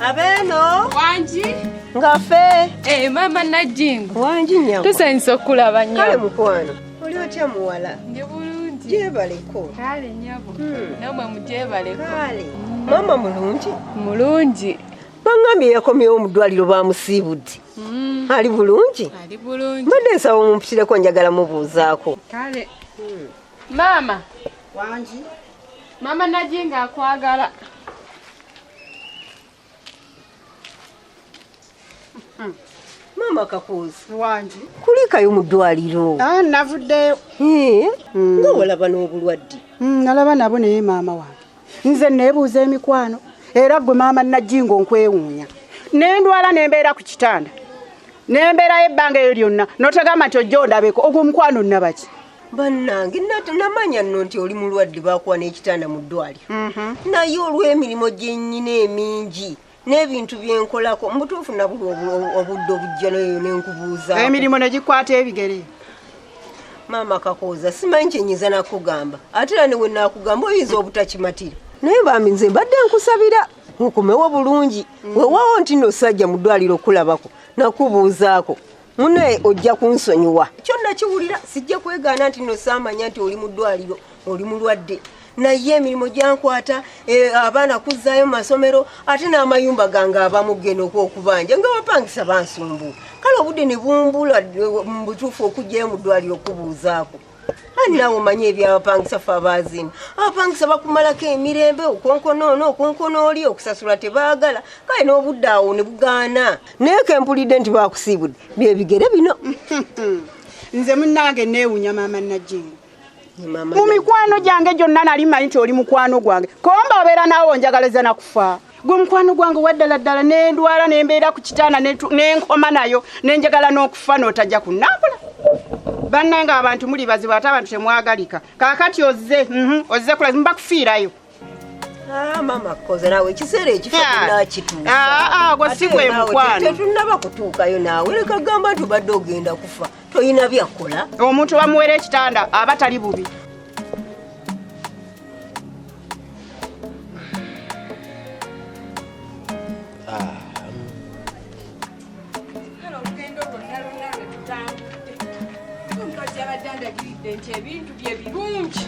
Abeno. Wanji. Ngafe. Mama Najingo. Wanji nyamu. Tusanise okulaba nyamu. Kale mukwano. Oli otya muwala? Ndi bulungi. Jebaleko. Kale nyabo. Namwe mujebaleko. Kale. Mama mulungi. Mulungi. Bangambye yakomyewo mu ddwaliro bamusiibudde. Ali bulungi? Ali bulungi. Mbadde nsaba mumpitireko njagala mubuuzaako. Kale. Mama. Wanji. Mama Najingo akwagala. Mama Kakuuzi. Wanji. Kulikayo mu ddwaliro. Navuddeyo. Nga olaba n'obulwadde. Nalaba nabo naye maama wange. Nze neebuuza emikwano. Era gwe maama Najingo nkwewuunya. Nendwala nembeera ku kitanda. Nembeerayo ebbanga eryo lyonna. Notagamba nti ojja ondabeko ogwo mukwano nnabaki. Bannange namanya nno nti oli mulwadde baakuwa n'ekitanda mu ddwaliro. Naye olw'emirimu gye nnyina emingi n'ebintu byenkolako mubutuufu nabuli obudde obujja nayo n'enkubuuza. Emirimu ne gikwata ebigere. Maama Kakooza simanyi kyenyiza nakugamba. Ate era ne we naakugamba oyinza obutakimatira. Naye bambi nze mbadde nkusabira nkomewo bulungi. Weewaawo nti nno sajja mu ddwaliro okulabako nakubuuzaako. Mune ojja kunsonyiwa. Kyonna kiwulira sijja kwegaana nti nno saamanya nti oli mu ddwaliro oli mulwadde. Naye emirimu gyankwata abaana kuzzaayo mu masomero ate n'amayumba gange abamu genda okubanja nga bapangisa bansumbu. Kale obudde ne bumbula mu butuufu okujjayo mu ddwaliro okubuuzaako. Ani naawe omanyi ebyabapangisa fe abaazimba. Abapangisa bakumalako emirembe okonkonoono okonkonooli okusasula tebaagala. Kale n'obudde awo ne bugaana. Naye kempulidde nti baakusiibudde bye bigere bino. Nze munnange neewuunya maama Najingo. Mu mikwano gyange gyonna nali manyi nti oli mukwano gwange. Komba obeera naawe onjagaliza nakufa. Gwe mukwano gwange waddala ddala n'endwala n'embeera ku kitanda n'enkoma nayo n'enjagala n'okufa n'otajja kunnambula. Bannange abantu muli bazibu ate abantu temwagalika. Kaakati ozze kula mba kufiirayo. Mama Kakooza naawe ekiseera ekifa tunakituusa. Gwe si gwe mukwano. Tetunnaba kutuukayo naawe leka gamba nti obadde ogenda kufa. Toyina byakkola. Omuntu bamuwera ekitanda aba tali bubi. Ebintu bye birungi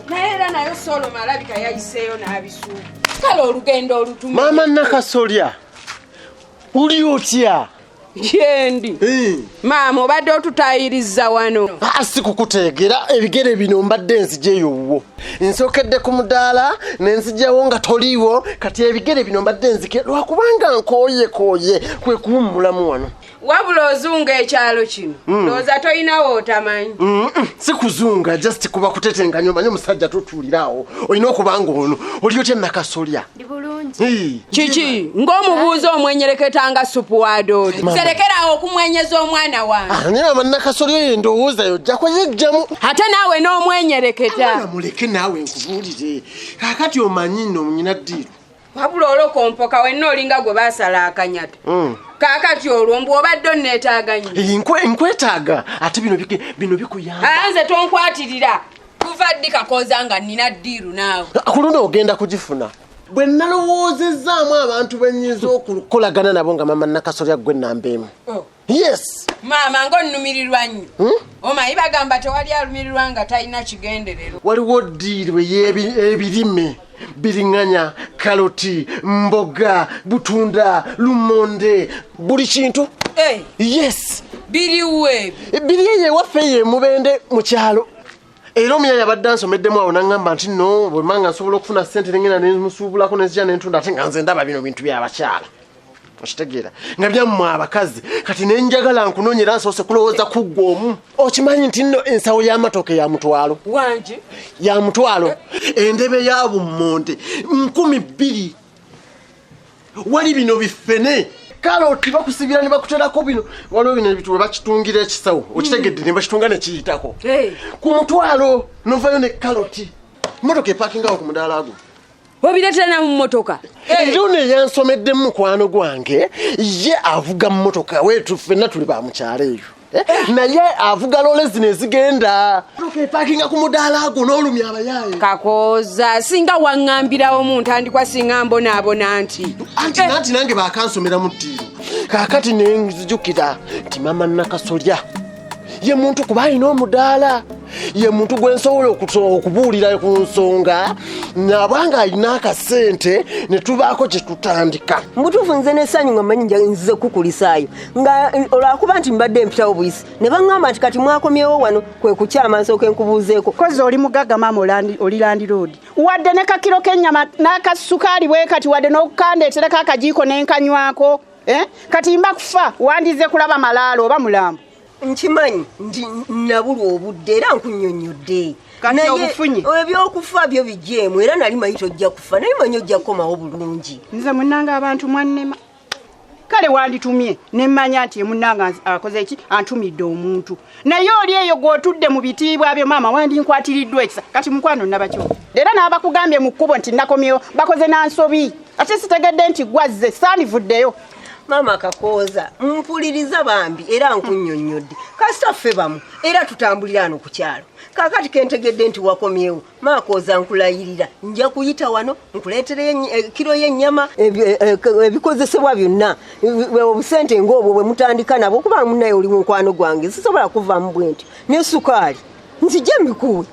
naye era nayo Solomon alabika yayiseeyo n'abisuuba. Kale olugendo olutume. Maama Nakasolya uli otya? Kyendi. Maama obadde otutaayiriza wano. Si kukuteegera ebigere bino mbadde nzijeyo wuwo. Nsookedde ku mudaala nenzijjawo nga toliiwo kati ebigere bino mbadde nzike lwakubanga nkooye kwe kuwummulamu wano. Wabula ozunga ekyalo kino. Looza toyinawo otamanyi. Si kuzunga just kuba kutetenganya omanyi omusajja totuulirawo. Olina okubanga ono oli otya Nakasolya? Ndi bulungi. Kiki ng'omubuuza omwenyereketa nga supu wa doodi. Serekerawo okumwenyeza omwana wange. Ani maama Nakasolya ye ndowooza yojja kweyejjamu. Ate naawe n'omwenyereketa. Muleke naawe nkubuulire. Kaakati omanyi nno nyina ddiiru. Wabula olokompoka wenna olinga gwe baasala akanyata. Kaakati olwo mbu obadde onneetaaga nnyo. Nkwetaaga ate bino bikuyamba. Nze tonkwatirira. Kuva ddi Kakooza nga nnina ddiiru naawe. Ku luno ogenda kugifuna. Bwe nalowoozezaamu abantu benyiza okukolagana nabo nga maama Nakasolya gwe nnamba emu. Yes. Maama ng'onnumirirwa nnyo. Omanyi bagamba tewali alumirirwa nga talina kigenderero. Waliwo ddiiru ey'ebirime. Biringanya, karoti, mboga, butunda, lumonde, buli kintu. Yes. Biriwe. Biri ewaffe ye mubende mu kyalo. Era omuyaya badde ansomeddemu awo n'aŋŋamba nti no bwe manga nsobola okufuna ssente nengenda nemusuubulako nezija nentunda ate nga nze ndaba bino bintu by'abakyala. Okitegeera nga byammwe abakazi kati nenjagala nkunoonyera nsoose kulowooza kuggwa omu. Okimanyi nti nno ensawo y'amatooke ya mutwalo. Wangi? Ya mutwalo. Endebe ya bummonde 2,000. Wali bino bifene. Karoti bakusibira ne bakuterako bino. Waliwo bino ebitu bakitungira ekisawo. Okitegedde ne bakitunga ne kiyitako. Ku mutwalo novayo ne karoti. Motoka epakingawo ku mudaala gwo. Obiretera na mu motoka. Ndone yansomedde mu mukwano gwange ye avuga mu motoka wetu ffenna tuli ba mukyalo eyo. naye avuga loole zino ezigenda pakinga ku mudaala gwo n'olumya abayaye. Kakooza singa waŋŋambirawo omuntu andikwa singa mbonaabona nti anti nange bakansomera mu ddiiro kaakati nenzijukira nti mama Nakasolya ye muntu kuba alina omudaala ye muntu gwe nsobola okubuulira ku nsonga nabanga alina akasente ne tubaako kye tutandika. Mutuufu nze n'essanyu nga mmanyi nzize kukulisaayo nga olwakuba nti mbadde mpitawo buyisi ne baŋŋamba nti kati mwakomyewo wano kwe kukyama nsooke nkubuuzeeko. Kozi oli mugagga maama oli landiroodi wadde ne kakiro k'ennyama n'akasukaali bwe kati wadde n'okukandeeterako akajiiko n'enkanywako kati mba kufa wandize kulaba malaalo oba mulambo. Nkimanyi nti nabulwa obudde era nkunnyonnyodde kati obufunye ebyokufa byo bijeemu era nali manyi tojja kufa naye manyi ojja kukomawo bulungi. Nze munnanga abantu mwannema kale wanditumye ne mmanya nti munnanga akoze eki antumidde omuntu naye oli eyo gw'otudde mu bitiibwa byo maama wandinkwatiriddwa ekisa kati mukwano nnabakyo era n'abakugambye mu kkubo nti nakomyewo bakoze nansobi ate sitegedde nti gwazze saanivuddeyo. Mama Kakooza mpuliriza bambi era nkunnyonnyodde kasita ffe bamu era tutambulira ano ku kyalo kaakati kentegedde nti wakomyewo Makooza nkulayirira nja kuyita wano nkuleetere kiro y'ennyama ebikozesebwa byonna obusente ng'obwo bwe mutandika nabwo kuba munnaye oli mukwano gwange sisobola kuvaamu bwe ntyo ne sukaali nzije mbikuwe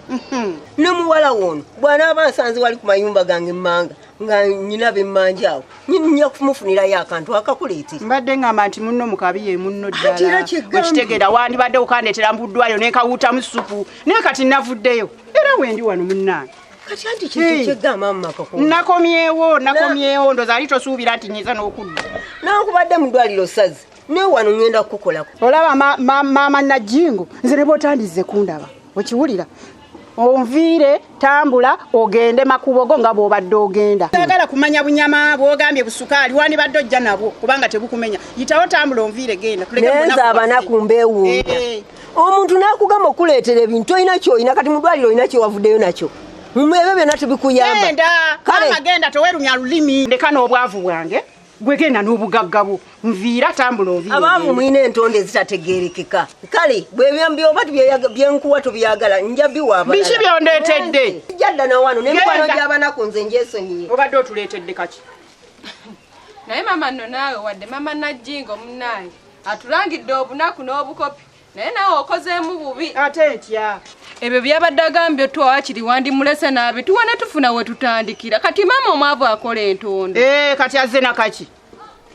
ne muwala wono bw'anaaba nsanze wali ku mayumba gange mmanga nga nyina bemmanja awo nnya kumufunirayo akantu akakuleetera. Mbadde ngamba nti munno mukabi ye munno ddala wekitegera wandibadde okandeetera mbuddwayo nekawuutamu supu naye kati navuddeyo era wendi wano munnange kati anti kintu kyegamba Mama Kakooza nakomyewo ndoza ali tosuubira nti nyiza n'okudda nankubadde mu ddwaliro sazi naye wano ngenda kukukolako. Olaba maama Najingo nze ne bw'otandize kundaba okiwulira onviire tambula ogende makubogo nga bw'obadde ogenda. Sagala kumanya bunyama bw'ogambye busukaali wandibadde ojja nabwo kubanga tebukumenya yitawo tambula onviire genda neza abanaku mbeewuunya omuntu n'akugamba okuleetera ebintu olina ky'olina kati mu ddwaliro olina kyewavuddeyo nakyo ebyo byonna tebikuyamba. Kale genda towerumya lulimi ndeka n'obwavu bwange gwe genda n'obugagga bwo nviira tambula onviire. Abaavu mwina entonde ezitategeerekeka kale bwebyoba byenkuwa tobyagala nja biwa abalala. Biki byondeetedde jadda na wano n'emikwano gy'abanaku nze njeesonyiye. Obadde otuleetedde kaki naye mama nno naawe wadde mama Najingo munnaye atulangidde obunaku n'obukopi naye naawe okozeemu bubi. Ate ntya ebyo byabadde agambye twa wakiri wandimulese naabi tuwa ne tufuna we tutandikira kati mama omwavu akola entondo. Kati azze nakaki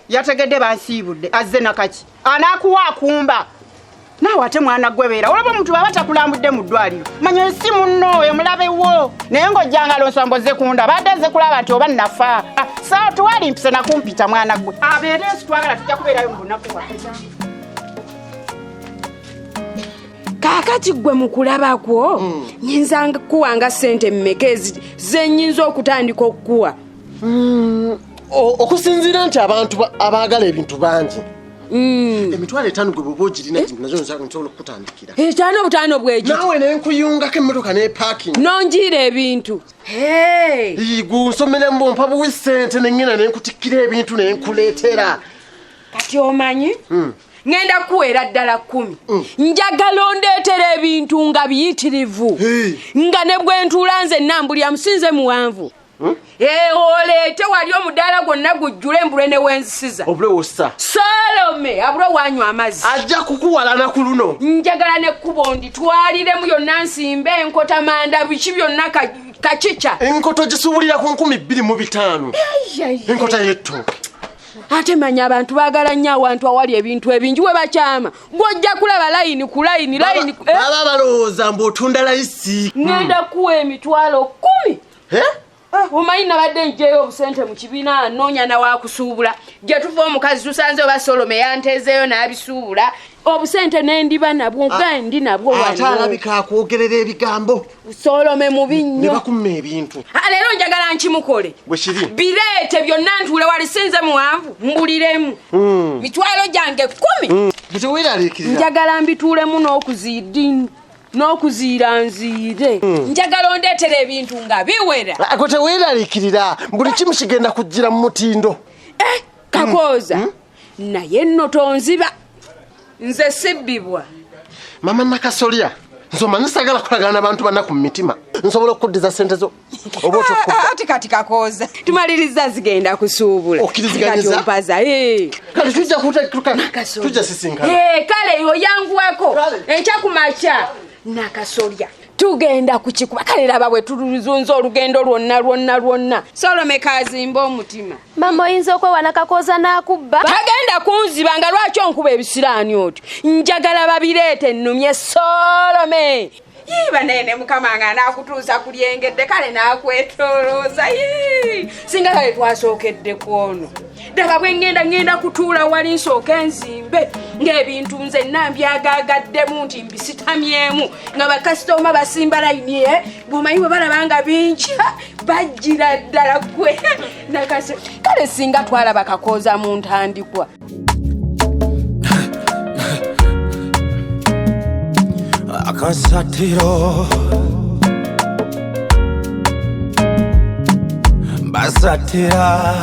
yategedde bansiibudde azze nakaki anaakuwa akumba naawe ate mwana gwebeera olaba omuntu baba takulambudde mu ddwaliro manya ensi munno oyo mulabewo naye ng'ojjanga lonsombo ze kunda badde nze kulaba nti oba nafa saa tuwali mpise nakumpita mwana gwe abeere ensi twagala tujja kubeerayo mu lunaku waffe. Kaakati gwe mu kulaba kwo nyinza kuwanga ssente mmeka ze nnyinza okutandika okukuwa. Okusinziira nti abantu abaagala ebintu bangi emitwalo 5 gwe bwoba ogirina nazo nsobola okutandikira. 5 bwegi naawe nenkuyungako emmotoka ne parking nonjiira ebintu gunsomere mbompa buwi ssente nengenda nenkutikkira ebintu nenkuleetera. Kati omanyi ngenda kuwera ddala 10 njagala ondeetera ebintu nga biyitirivu nga ne bwe ntuula nze nnambulya musinze muwanvu oleete wali omudaala gwonna gujjula embulwe ne wenzisiza obule wossa Salome abulwe wanywa amazzi ajja kukuwalana ku luno. Njagala nekkubo nditwaliremu yonna nsimbe enkota manda biki byonna kakica enkoto gisuubulira ku 25,000 enkota y'ettooke. Ate manya abantu baagala nnyo awantu awali ebintu ebingi we bakyama gw'ojja kulaba layini ku layini baba balowooza mb'otunda layisi. Ngenda kuwa emitwalo 10. Omanyi nabadde njeeyo obusente mu kibiina noonya nawakusuubula gye tuva omukazi tusanze oba Solome yanteezeeyo n'abisuubula obusente n'endiba nabwo ndi nabwo wano. Ate alabika akwogerera ebigambo Solome mubi nnyo ne bakumma ebintu. Leero njagala nkimukole bwe kiri bireete byonna ntuule wali sinze muwanvu mbuliremu mitwalo gyange 10 buteweeraliikirira njagala mbituulemu n'okuziira nziire njagala ondeetera ebintu nga biwera. Gwe teweeraliikirira buli kimu kigenda kujjira mu mutindo. Kakooza naye nno tonziba nze sibbibwa. Mama Nakasolya nsomanyi sagala kulagana abantu banaku mu mitima nsobola okuddiza sente zo oba ati kati kakoza tumaliriza zigenda kusuubula okkiriziganyiriza kale tujja sisinkana kale oyanguwako enkya kumakya Nakasolya tugenda kukikuba kale laba bwe tuluzunza olugendo lwonna Solome kazimba omutima mama oyinza okwewana Kakoza n'akubba tagenda kunziba nga lwaki onkuba ebisiraani otyo njagala babireete ennumye Solome yiba nene mukama nga nakutuusa ku lyengedde kale nakwetolooza singa kale twasookedde kwono ddala bwe ngenda kutuula wali nsooke enzimbe ng'ebintu nze nambyagaagaddemu nti mbisitamyemu nga bakasitoma basimba layini bw'omanyi bwe balaba nga bingi bajjira ddala gwe nakase kale singa twalaba Kakoza mu ntandikwa Akasatiro Basatira